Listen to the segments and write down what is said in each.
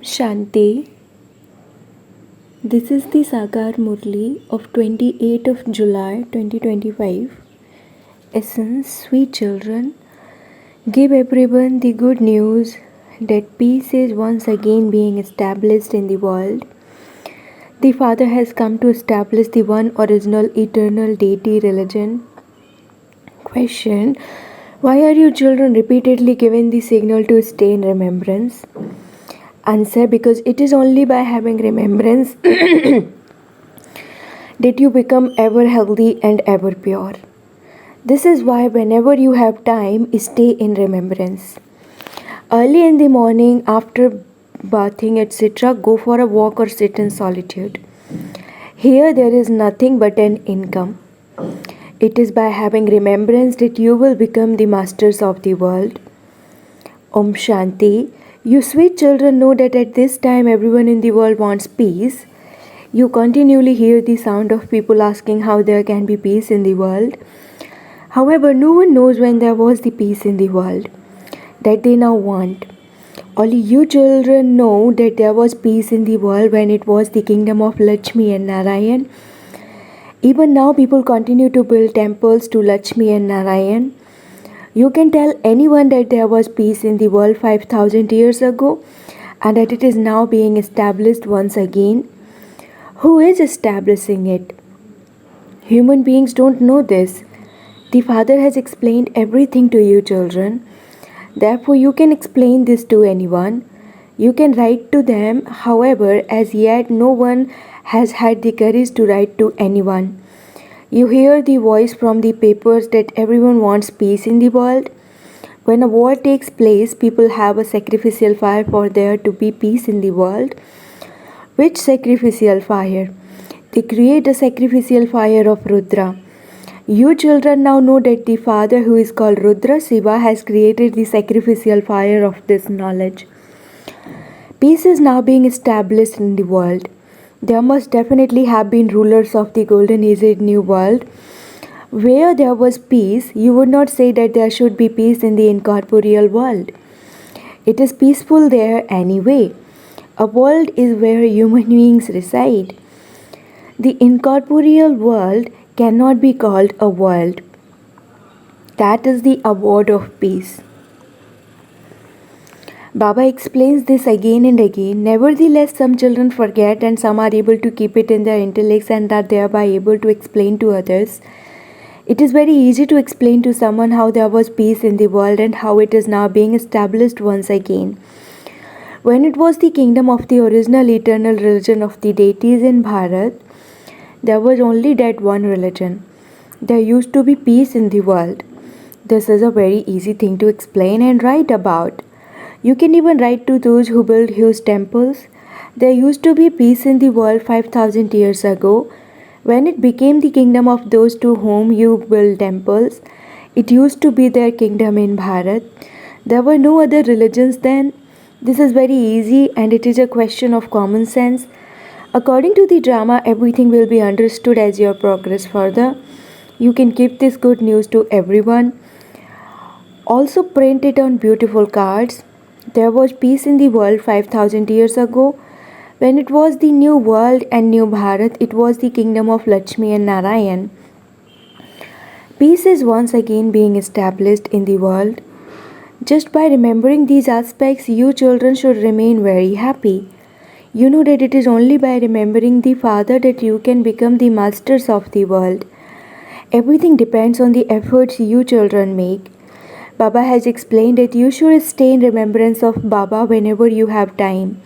Shanti. This is the Sagar Murli of 28th of July 2025. Essence, sweet children, give everyone the good news that peace is once again being established in the world. The Father has come to establish the one original eternal deity religion. Question: why are you children repeatedly given the signal to stay in remembrance? Answer: because it is only by having remembrance that you become ever healthy and ever pure. This is why, whenever you have time, stay in remembrance. Early in the morning, after bathing, etc., go for a walk or sit in solitude. Here, there is nothing but an income. It is by having remembrance that you will become the masters of the world. Om Shanti. You sweet children know that at this time everyone in the world wants peace. You continually hear the sound of people asking how there can be peace in the world. However, no one knows when there was the peace in the world that they now want. Only you children know that there was peace in the world when it was the kingdom of Lakshmi and Narayan. Even now people continue to build temples to Lakshmi and Narayan. You can tell anyone that there was peace in the world 5,000 years ago and that it is now being established once again. Who is establishing it? Human beings don't know this. The Father has explained everything to you children. Therefore, you can explain this to anyone. You can write to them. However, as yet no one has had the courage to write to anyone. You hear the voice from the papers that everyone wants peace in the world. When a war takes place, people have a sacrificial fire for there to be peace in the world. Which sacrificial fire? They create a sacrificial fire of Rudra. You children now know that the Father, who is called Rudra Shiva, has created the sacrificial fire of this knowledge. Peace is now being established in the world. There must definitely have been rulers of the golden aged new world. Where there was peace, you would not say that there should be peace in the incorporeal world. It is peaceful there anyway. A world is where human beings reside. The incorporeal world cannot be called a world. That is the abode of peace. Baba explains this again and again. Nevertheless, some children forget and some are able to keep it in their intellects and are thereby able to explain to others. It is very easy to explain to someone how there was peace in the world and how it is now being established once again. When it was the kingdom of the original eternal religion of the deities in Bharat, there was only that one religion. There used to be peace in the world. This is a very easy thing to explain and write about. You can even write to those who build huge temples. There used to be peace in the world 5,000 years ago. When it became the kingdom of those to whom you build temples, it used to be their kingdom in Bharat. There were no other religions then. This is very easy and it is a question of common sense. According to the drama, everything will be understood as your progress further. You can give this good news to everyone. Also print it on beautiful cards. There was peace in the world 5,000 years ago. When it was the new world and new Bharat, it was the kingdom of Lakshmi and Narayan. Peace is once again being established in the world. Just by remembering these aspects, you children should remain very happy. You know that it is only by remembering the Father that you can become the masters of the world. Everything depends on the efforts you children make. Baba has explained that you should stay in remembrance of Baba whenever you have time.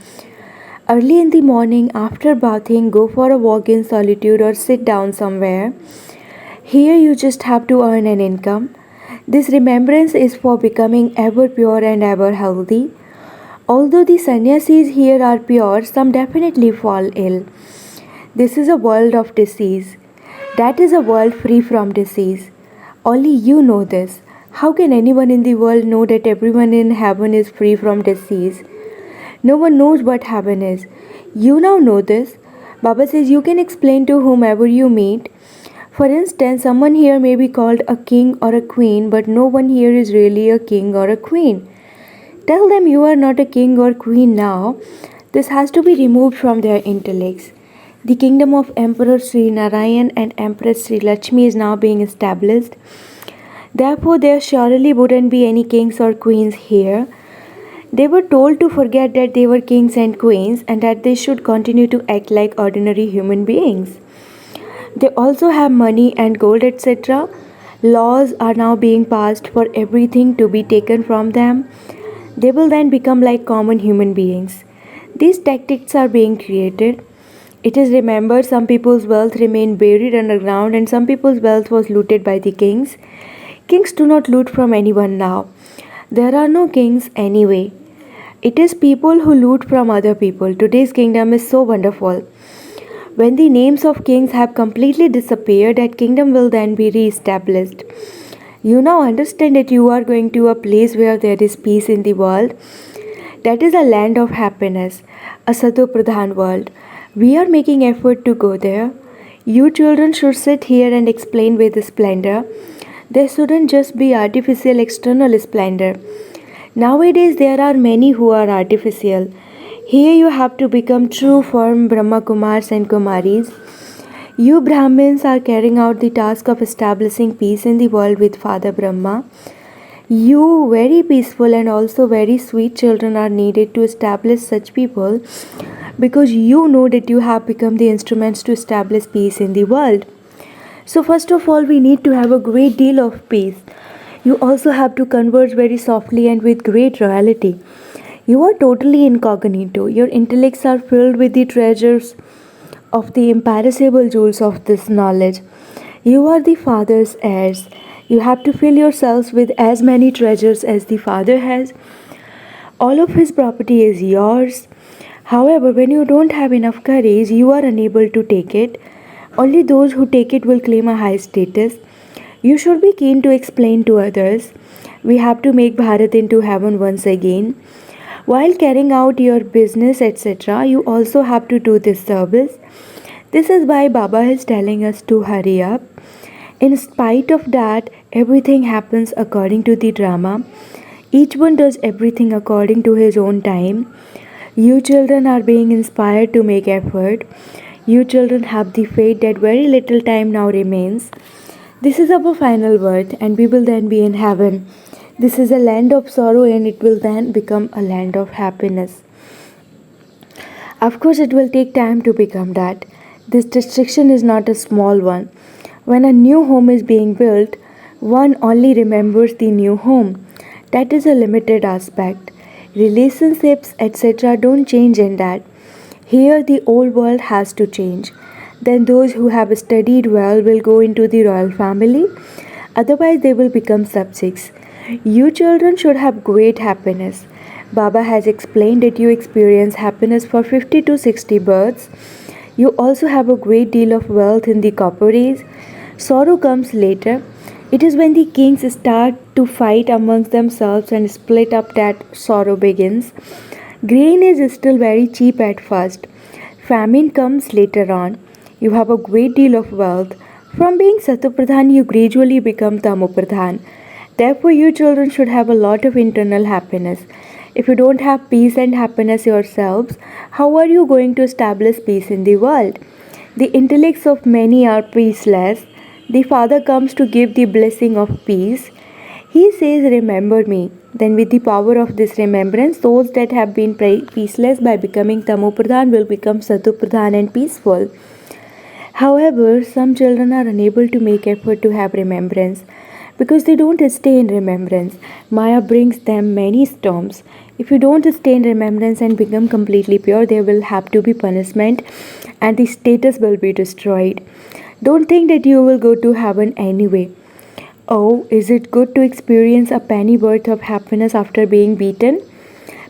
Early in the morning, after bathing, go for a walk in solitude or sit down somewhere. Here you just have to earn an income. This remembrance is for becoming ever pure and ever healthy. Although the sannyasis here are pure, some definitely fall ill. This is a world of disease. That is a world free from disease. Only you know this. How can anyone in the world know that everyone in heaven is free from disease? No one knows what heaven is. You now know this. Baba says you can explain to whomever you meet. For instance, someone here may be called a king or a queen, but no one here is really a king or a queen. Tell them you are not a king or queen now. This has to be removed from their intellects. The kingdom of Emperor Sri Narayan and Empress Sri Lakshmi is now being established. Therefore, there surely wouldn't be any kings or queens here. They were told to forget that they were kings and queens and that they should continue to act like ordinary human beings. They also have money and gold, etc. Laws are now being passed for everything to be taken from them. They will then become like common human beings. These tactics are being created. It is remembered some people's wealth remained buried underground and some people's wealth was looted by the kings. Kings do not loot from anyone now. There are no kings anyway. It is people who loot from other people. Today's kingdom is so wonderful. When the names of kings have completely disappeared, that kingdom will then be re-established. You now understand that you are going to a place where there is peace in the world. That is a land of happiness, a Sato Pradhan world. We are making effort to go there. You children should sit here and explain with splendor. There shouldn't just be artificial external splendor. Nowadays there are many who are artificial. Here you have to become true firm Brahma Kumars and Kumaris. You Brahmins are carrying out the task of establishing peace in the world with Father Brahma. You very peaceful and also very sweet children are needed to establish such people because you know that you have become the instruments to establish peace in the world. So first of all, we need to have a great deal of peace. You also have to converse very softly and with great royalty. You are totally incognito. Your intellects are filled with the treasures of the imperishable jewels of this knowledge. You are the Father's heirs. You have to fill yourselves with as many treasures as the Father has. All of his property is yours. However, when you don't have enough courage, you are unable to take it. Only those who take it will claim a high status. You should be keen to explain to others. We have to make Bharat into heaven once again. While carrying out your business, etc., you also have to do this service. This is why Baba is telling us to hurry up. In spite of that, everything happens according to the drama. Each one does everything according to his own time. You children are being inspired to make effort. You children have the faith that very little time now remains. This is our final word and we will then be in heaven. This is a land of sorrow and it will then become a land of happiness. Of course, it will take time to become that. This restriction is not a small one. When a new home is being built, one only remembers the new home. That is a limited aspect. Relationships, etc., don't change in that. Here, the old world has to change. Then, those who have studied well will go into the royal family. Otherwise, they will become subjects. You children should have great happiness. Baba has explained that you experience happiness for 50 to 60 births. You also have a great deal of wealth in the corporates. Sorrow comes later. It is when the kings start to fight amongst themselves and split up that sorrow begins. Grain is still very cheap at first. Famine comes later on. You have a great deal of wealth. From being Satopradhan, you gradually become Tamopradhan. Therefore, you children should have a lot of internal happiness. If you don't have peace and happiness yourselves, how are you going to establish peace in the world? The intellects of many are peaceless. The Father comes to give the blessing of peace. He says, remember me. Then with the power of this remembrance, those that have been peaceless by becoming Tamopradhan will become Satopradhan and peaceful. However, some children are unable to make effort to have remembrance because they don't stay in remembrance. Maya brings them many storms. If you don't stay in remembrance and become completely pure, there will have to be punishment and the status will be destroyed. Don't think that you will go to heaven anyway. Oh, is it good to experience a penny worth of happiness after being beaten?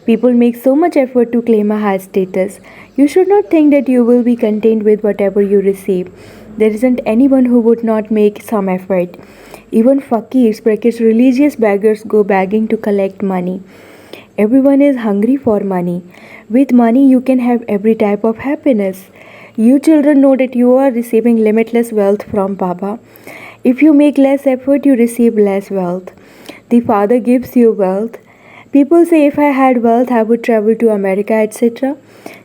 People make so much effort to claim a high status. You should not think that you will be content with whatever you receive. There isn't anyone who would not make some effort. Even fakirs, brackets religious beggars, go begging to collect money. Everyone is hungry for money. With money, you can have every type of happiness. You children know that you are receiving limitless wealth from Baba. If you make less effort, you receive less wealth. The Father gives you wealth. People say if I had wealth, I would travel to America, etc.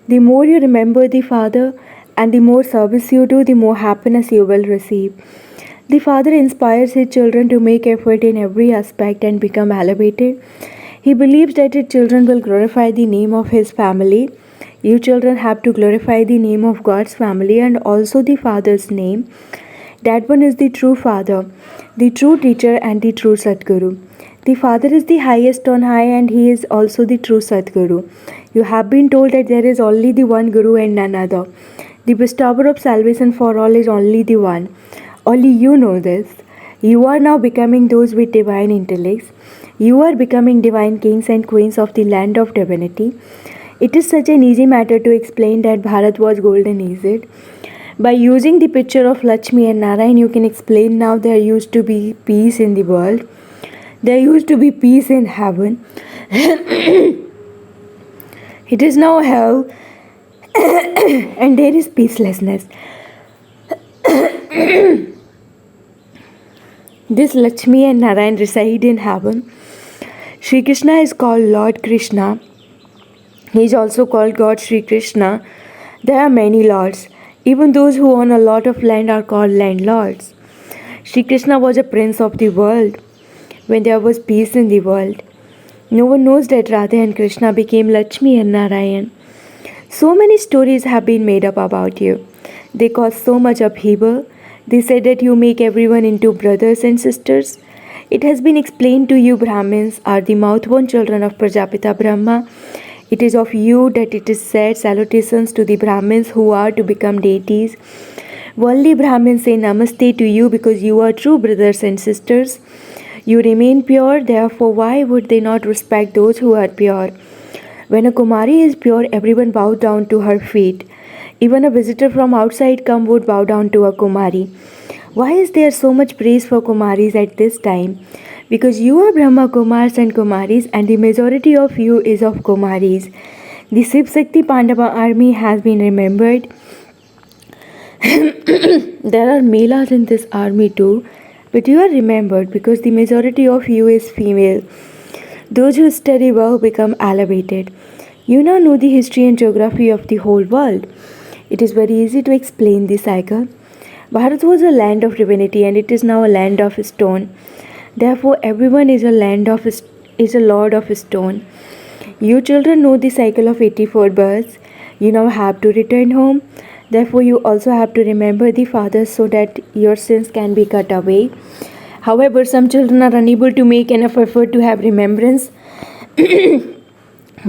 The more you remember the Father and the more service you do, the more happiness you will receive. The Father inspires his children to make effort in every aspect and become elevated. He believes that his children will glorify the name of his family. You children have to glorify the name of God's family and also the Father's name. That one is the true Father, the true teacher, and the true Sadguru. The Father is the highest on high and he is also the true Sadguru. You have been told that there is only the one Guru and none other. The bestower of salvation for all is only the one. Only you know this. You are now becoming those with divine intellects. You are becoming divine kings and queens of the land of divinity. It is such an easy matter to explain that Bharat was golden, is it? By using the picture of Lakshmi and Narayan, you can explain now there used to be peace in the world. There used to be peace in heaven. It is now hell and there is peacelessness. This Lakshmi and Narayan reside in heaven. Sri Krishna is called Lord Krishna. He is also called God Sri Krishna. There are many lords. Even those who own a lot of land are called landlords. Sri Krishna was a prince of the world when there was peace in the world. No one knows that Radha and Krishna became Lakshmi and Narayan. So many stories have been made up about you. They cause so much upheaval. They said that you make everyone into brothers and sisters. It has been explained to you Brahmins are the mouth-born children of Prajapita Brahma. It is of you that it is said salutations to the Brahmins who are to become deities. Worldly Brahmins say namaste to you because you are true brothers and sisters. You remain pure, therefore why would they not respect those who are pure? When a Kumari is pure, everyone bows down to her feet. Even a visitor from outside come would bow down to a Kumari. Why is there so much praise for Kumaris at this time? Because you are Brahma Kumars and Kumaris and the majority of you is of Kumaris. The Shiv Shakti Pandava army has been remembered. There are Melas in this army too, but you are remembered because the majority of you is female. Those who study well become elevated. You now know the history and geography of the whole world. It is very easy to explain the cycle. Bharat was a land of divinity and it is now a land of stone. Therefore, everyone is a lord of stone. You children know the cycle of 84 births. You now have to return home. Therefore, you also have to remember the fathers so that your sins can be cut away. However, some children are unable to make enough effort to have remembrance.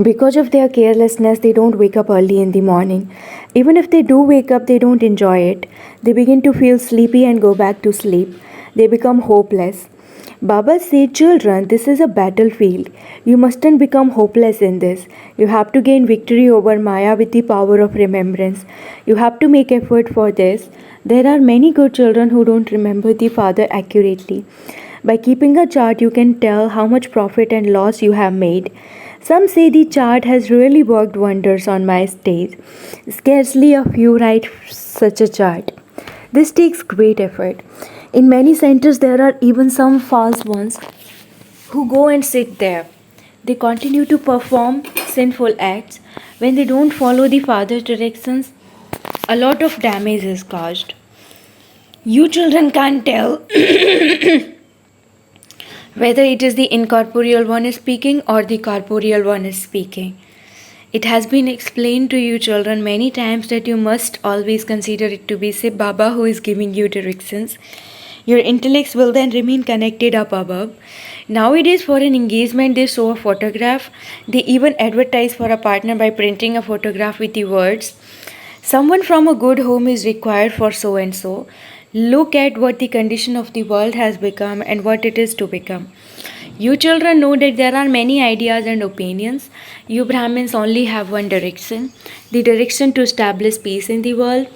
Because of their carelessness, they don't wake up early in the morning. Even if they do wake up, they don't enjoy it. They begin to feel sleepy and go back to sleep. They become hopeless. Baba said, children, this is a battlefield. You mustn't become hopeless in this. You have to gain victory over Maya with the power of remembrance. You have to make effort for this. There are many good children who don't remember the Father accurately. By keeping a chart, you can tell how much profit and loss you have made. Some say the chart has really worked wonders on my stage. Scarcely a few write such a chart. This takes great effort. In many centers, there are even some false ones who go and sit there. They continue to perform sinful acts. When they don't follow the Father's directions, a lot of damage is caused. You children can't tell whether it is the incorporeal one is speaking or the corporeal one is speaking. It has been explained to you children many times that you must always consider it to be Shiv Baba who is giving you directions. Your intellects will then remain connected up above. Nowadays for an engagement they show a photograph. They even advertise for a partner by printing a photograph with the words, someone from a good home is required for so and so. Look at what the condition of the world has become and what it is to become. You children know that there are many ideas and opinions. You Brahmins only have one direction, the direction to establish peace in the world.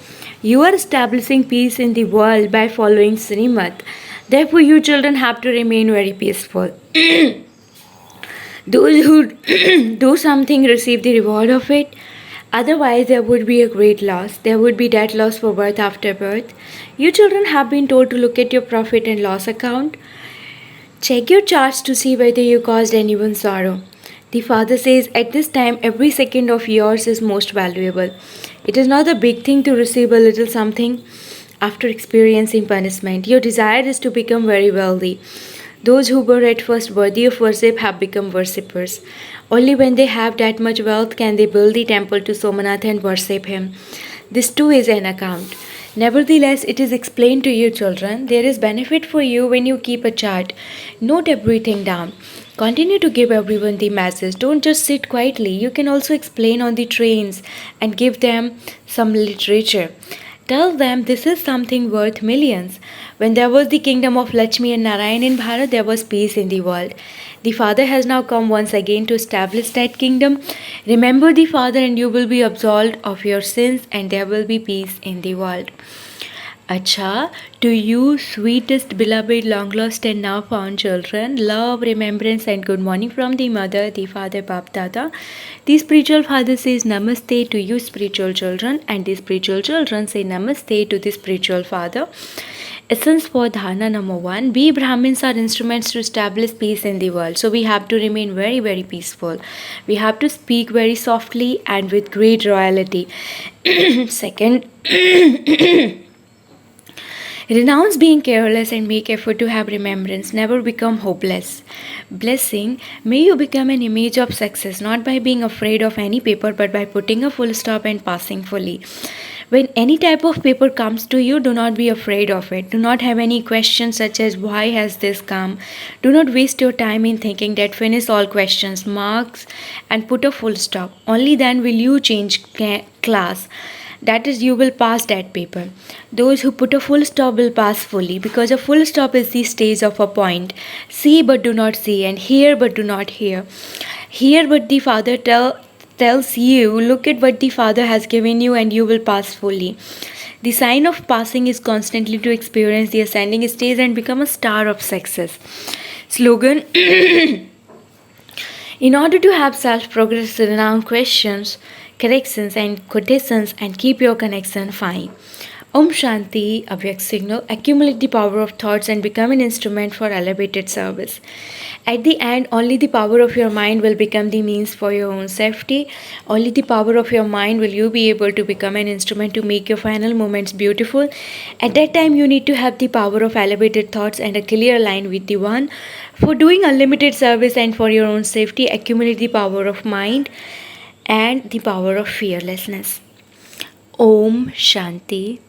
You are establishing peace in the world by following Srimad. Therefore, you children have to remain very peaceful. Those who do something receive the reward of it. Otherwise, there would be a great loss. There would be debt loss for birth after birth. You children have been told to look at your profit and loss account. Check your charts to see whether you caused anyone sorrow. The father says, at this time, every second of yours is most valuable. It is not a big thing to receive a little something after experiencing punishment. Your desire is to become very wealthy. Those who were at first worthy of worship have become worshippers. Only when they have that much wealth can they build the temple to Somanath and worship him. This too is an account. Nevertheless, it is explained to you, children. There is benefit for you when you keep a chart. Note everything down. Continue to give everyone the message. Don't just sit quietly. You can also explain on the trains and give them some literature. Tell them this is something worth millions. When there was the kingdom of Lakshmi and Narayan in Bharat, there was peace in the world. The Father has now come once again to establish that kingdom. Remember the Father, and you will be absolved of your sins, and there will be peace in the world. Acha, to you, sweetest, beloved, long lost, and now found children, love, remembrance, and good morning from the mother, the father, Bap Dada. The spiritual father says Namaste to you, spiritual children, and the spiritual children say Namaste to the spiritual father. Essence for dharana number 1. We Brahmins are instruments to establish peace in the world. So we have to remain very, very peaceful. We have to speak very softly and with great royalty. Second, renounce being careless and make effort to have remembrance. Never become hopeless. Blessing, may you become an image of success, not by being afraid of any paper, but by putting a full stop and passing fully. When any type of paper comes to you, do not be afraid of it. Do not have any questions such as why has this come. Do not waste your time in thinking that. Finish all questions, marks, and put a full stop. Only then will you change class. That is, you will pass that paper. Those who put a full stop will pass fully, because a full stop is the stage of a point. See but do not see, and hear but do not hear. Hear what the Father tells you. Look at what the Father has given you, and you will pass fully. The sign of passing is constantly to experience the ascending stage and become a star of success. Slogan: in order to have self-progress, renounce questions, corrections and quotations, and keep your connection fine. Om Shanti, Avyak signal, accumulate the power of thoughts and become an instrument for elevated service. At the end, only the power of your mind will become the means for your own safety. Only the power of your mind will you be able to become an instrument to make your final moments beautiful. At that time, you need to have the power of elevated thoughts and a clear line with the One. For doing unlimited service and for your own safety, accumulate the power of mind and the power of fearlessness. Om Shanti.